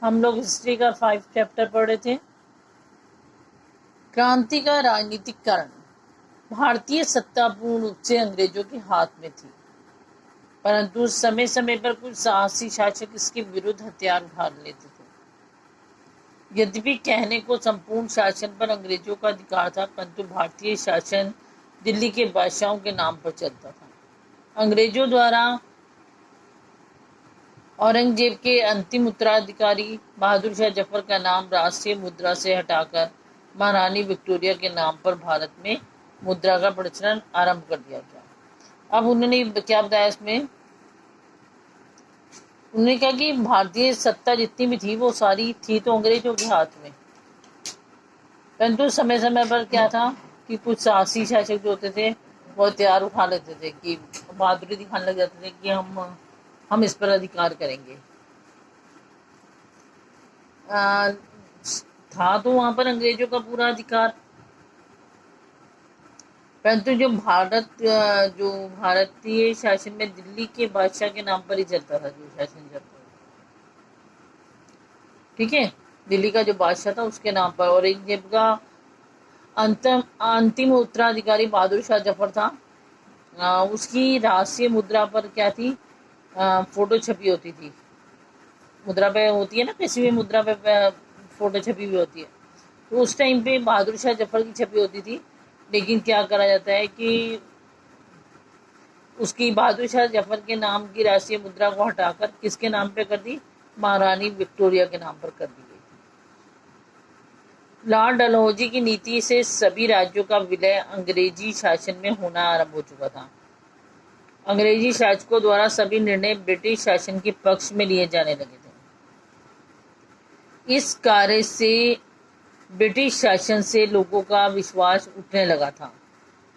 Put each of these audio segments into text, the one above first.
हम लोग हिस्ट्री का 5 चैप्टर पढ़ रहे थे। क्रांति का राजनीतिक कारण। भारतीय सत्ता पूर्ण रूप से अंग्रेजों के हाथ में थी, परंतु समय समय पर कुछ साहसी शासक इसके विरुद्ध हथियार उठा लेते थे। यद्यपि कहने को संपूर्ण शासन पर अंग्रेजों का अधिकार था, परंतु भारतीय शासन दिल्ली के बादशाहों के नाम पर चलता था। अंग्रेजों द्वारा औरंगजेब के अंतिम उत्तराधिकारी बहादुर शाह जफर का नाम राष्ट्रीय मुद्रा से हटाकर महारानी विक्टोरिया के नाम पर भारत में मुद्रा का प्रचलन आरंभ कर दिया गया। अब उन्होंने क्या बताया इसमें, उन्होंने कहा कि भारतीय सत्ता जितनी भी थी वो सारी थी तो अंग्रेजों के हाथ में, परंतु समय समय पर क्या था कि कुछ साहसी शासक जो होते थे वो हथियार उठा लेते थे, कि बहादुरी दिखाने लग जाते थे कि हम इस पर अधिकार करेंगे। था तो वहां पर अंग्रेजों का पूरा अधिकार, परंतु जो भारतीय शासन में दिल्ली के बादशाह के नाम पर ही चलता था, जो शासन चलता था, ठीक है, दिल्ली का जो बादशाह था उसके नाम पर। और एक जब का अंतिम उत्तराधिकारी बहादुर शाह जफर था, उसकी राष्ट्रीय मुद्रा पर क्या थी, फोटो छपी होती थी। मुद्रा पे होती है ना, किसी भी मुद्रा पे फोटो छपी हुई होती है, तो उस टाइम पे बहादुर शाह जफर की छपी होती थी। लेकिन क्या करा जाता है कि उसकी बहादुर शाह जफर के नाम की राष्ट्रीय मुद्रा को हटाकर किसके नाम पे कर दी, महारानी विक्टोरिया के नाम पर कर दी गई। लॉर्ड डलहौजी की नीति से सभी राज्यों का विलय अंग्रेजी शासन में होना आरंभ हो चुका था। अंग्रेजी शासकों द्वारा सभी निर्णय ब्रिटिश शासन के पक्ष में लिए जाने लगे थे। इस कार्य से ब्रिटिश शासन से लोगों का विश्वास उठने लगा था।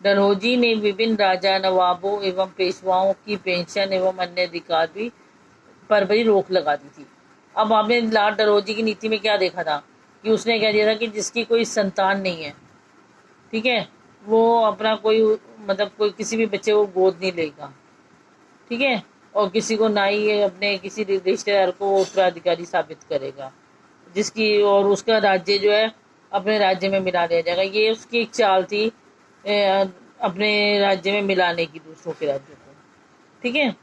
डलहौजी ने विभिन्न राजा, नवाबों एवं पेशवाओं की पेंशन एवं अन्य अधिकार पर भी रोक लगा दी थी। अब आपने लॉर्ड डलहौजी की नीति में क्या देखा था कि उसने कह दिया था कि जिसकी कोई संतान नहीं है, ठीक है, वो अपना कोई किसी भी बच्चे को गोद नहीं लेगा, ठीक है, और किसी को ना ही अपने किसी रिश्तेदार को उत्तराधिकारी साबित करेगा, जिसकी और उसका राज्य जो है अपने राज्य में मिला दिया जाएगा। ये उसकी एक चाल थी अपने राज्य में मिलाने की दूसरों के राज्यों को, ठीक है,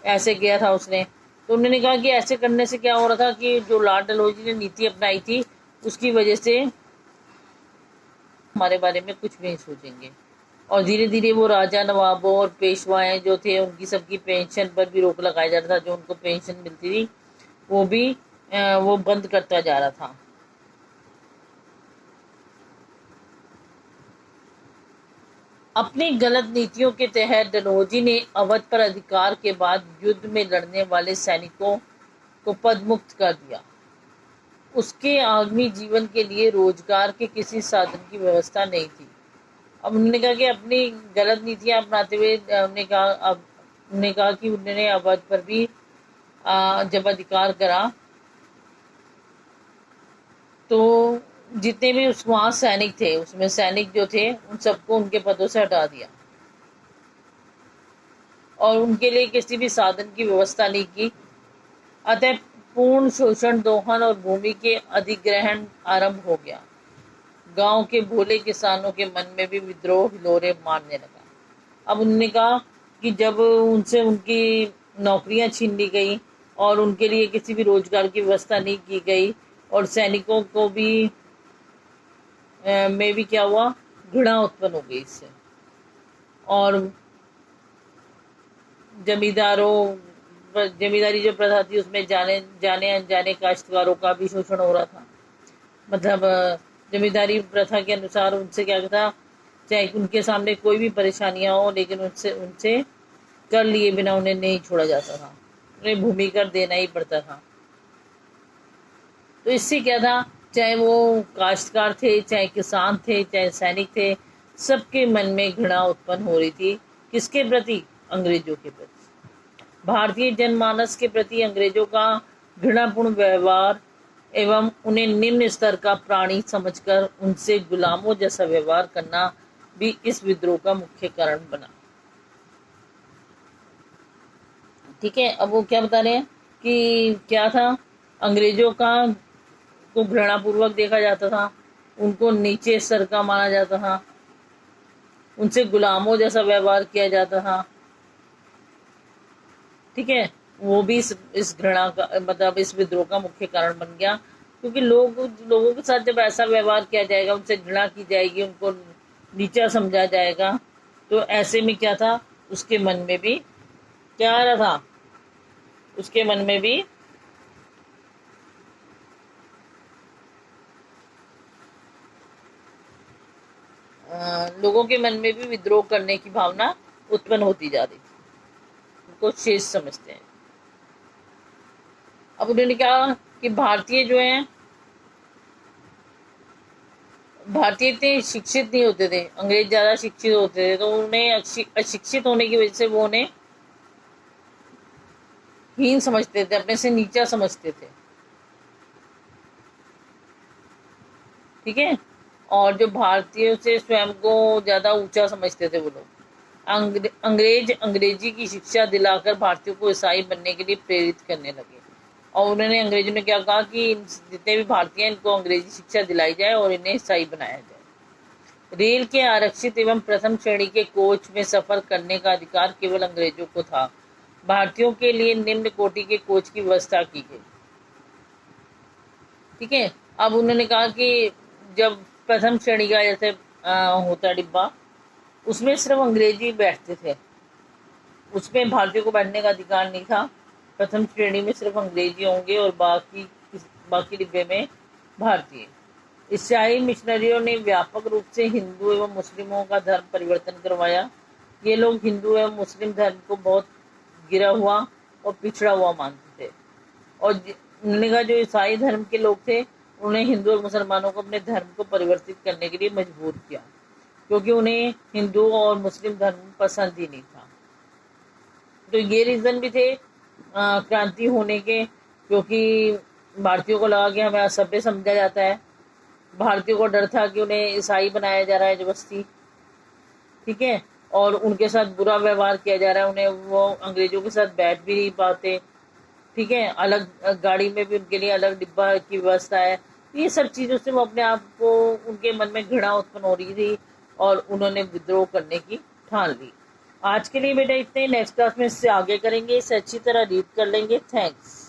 ऐसे किया था उसने। तो उन्होंने कहा कि ऐसे करने से क्या हो रहा था कि जो लॉर्ड डलहौजी ने नीति अपनाई थी उसकी वजह से हमारे बारे में कुछ भी नहीं सोचेंगे। और धीरे धीरे वो राजा, नवाबों और पेशवाएं जो थे उनकी सबकी पेंशन पर भी रोक लगाया जा रहा था। जो उनको पेंशन मिलती थी वो बंद करता जा रहा था। अपनी गलत नीतियों के तहत डलहौजी ने अवध पर अधिकार के बाद युद्ध में लड़ने वाले सैनिकों को पदमुक्त कर दिया। उसके आगामी जीवन के लिए रोजगार के किसी साधन की व्यवस्था नहीं थी। अब उन्होंने कहा कि अपनी गलत नीतियां अपनाते हुए उन्होंने कहा कि उन्होंने अवध पर भी जब अधिकार करा तो जितने भी वहाँ सैनिक थे उसमें सैनिक जो थे उन सबको उनके पदों से हटा दिया और उनके लिए किसी भी साधन की व्यवस्था नहीं की। अतः पूर्ण शोषण, दोहन और भूमि के अधिग्रहण आरंभ हो गया। गांव के भोले किसानों के मन में भी विद्रोह हिलोरे मारने लगा। अब उन्होंने कहा कि जब उनसे उनकी नौकरियां छीन ली गई और उनके लिए किसी भी रोजगार की व्यवस्था नहीं की गई और सैनिकों को भी में भी क्या हुआ, घृणा उत्पन्न हो गई इससे। और जमींदारी जो प्रथा थी उसमें जाने जाने अनजाने काश्तकारों का भी शोषण हो रहा था। मतलब जमींदारी प्रथा के अनुसार उनसे क्या था, चाहे उनके सामने कोई भी परेशानियां हो लेकिन उनसे कर लिए बिना उन्हें नहीं छोड़ा जाता था, उन्हें भूमि कर देना ही पड़ता था। तो इससे क्या था, चाहे वो काश्तकार थे, चाहे किसान थे, चाहे सैनिक थे, सबके मन में घृणा उत्पन्न हो रही थी। किसके प्रति? अंग्रेजों के प्रति। भारतीय जनमानस के प्रति अंग्रेजों का घृणापूर्ण व्यवहार एवं उन्हें निम्न स्तर का प्राणी समझकर उनसे गुलामों जैसा व्यवहार करना भी इस विद्रोह का मुख्य कारण बना। ठीक है, अब वो क्या बता रहे हैं कि क्या था, अंग्रेजों का को घृणापूर्वक देखा जाता था, उनको नीचे स्तर का माना जाता था, उनसे गुलामों जैसा व्यवहार किया जाता था। ठीक है, वो भी इस घृणा का मतलब इस विद्रोह का मुख्य कारण बन गया, क्योंकि लोगों के साथ जब ऐसा व्यवहार किया जाएगा, उनसे घृणा की जाएगी, उनको नीचा समझा जाएगा, तो ऐसे में क्या था, उसके मन में भी क्या आ रहा था, उसके मन में भी लोगों के मन में भी विद्रोह करने की भावना उत्पन्न होती जा रही थी, उनको शेष समझते हैं। अब उन्होंने कहा कि भारतीय जो हैं, भारतीय इतने शिक्षित नहीं होते थे, अंग्रेज ज्यादा शिक्षित होते थे, तो उन्हें अशिक्षित होने की वजह से वो उन्हें हीन समझते थे, अपने से नीचा समझते थे। ठीक है, और जो भारतीयों से स्वयं को ज्यादा ऊंचा समझते थे वो लोग। अंग्रेज अंग्रेजी की शिक्षा दिलाकर भारतीयों को ईसाई बनने के लिए प्रेरित करने लगे, और उन्होंने अंग्रेजों ने क्या कहा कि जितने भी भारतीय हैं इनको अंग्रेजी शिक्षा दिलाई जाए और इन्हें ईसाई बनाया जाए। रेल के आरक्षित एवं प्रथम श्रेणी के कोच में सफर करने का अधिकार केवल अंग्रेजों को था। भारतीयों के लिए निम्न कोटि के कोच की व्यवस्था की गई। ठीक है, अब उन्होंने कहा कि जब प्रथम श्रेणी का जैसे होता डिब्बा, उसमें सिर्फ अंग्रेजी बैठते थे, उसमें भारतीयों को बैठने का अधिकार नहीं था। प्रथम श्रेणी में सिर्फ अंग्रेजी होंगे और बाकी डिब्बे में भारतीय। ईसाई मिशनरियों ने व्यापक रूप से हिंदू एवं मुस्लिमों का धर्म परिवर्तन करवाया। ये लोग हिंदू एवं मुस्लिम धर्म को बहुत गिरा हुआ और पिछड़ा हुआ मानते थे, और उन्होंने कहा जो ईसाई धर्म के लोग थे, उन्हें हिंदू और मुसलमानों को अपने धर्म को परिवर्तित करने के लिए मजबूर किया, क्योंकि उन्हें हिंदू और मुस्लिम धर्म पसंद ही नहीं था। तो ये रीजन भी थे क्रांति होने के, क्योंकि भारतीयों को लगा कि हमें असभ्य समझा जाता है, भारतीयों को डर था कि उन्हें ईसाई बनाया जा रहा है जबरदस्ती। ठीक है, और उनके साथ बुरा व्यवहार किया जा रहा है, उन्हें वो अंग्रेजों के साथ बैठ भी नहीं पाते। ठीक है, अलग गाड़ी में भी उनके लिए अलग डिब्बा की व्यवस्था है। ये सब चीजों से वो अपने आप को, उनके मन में घृणा उत्पन्न हो रही थी और उन्होंने विद्रोह करने की ठान ली। आज के लिए बेटा इतने, नेक्स्ट क्लास में इससे आगे करेंगे, इसे अच्छी तरह रीड कर लेंगे। थैंक्स।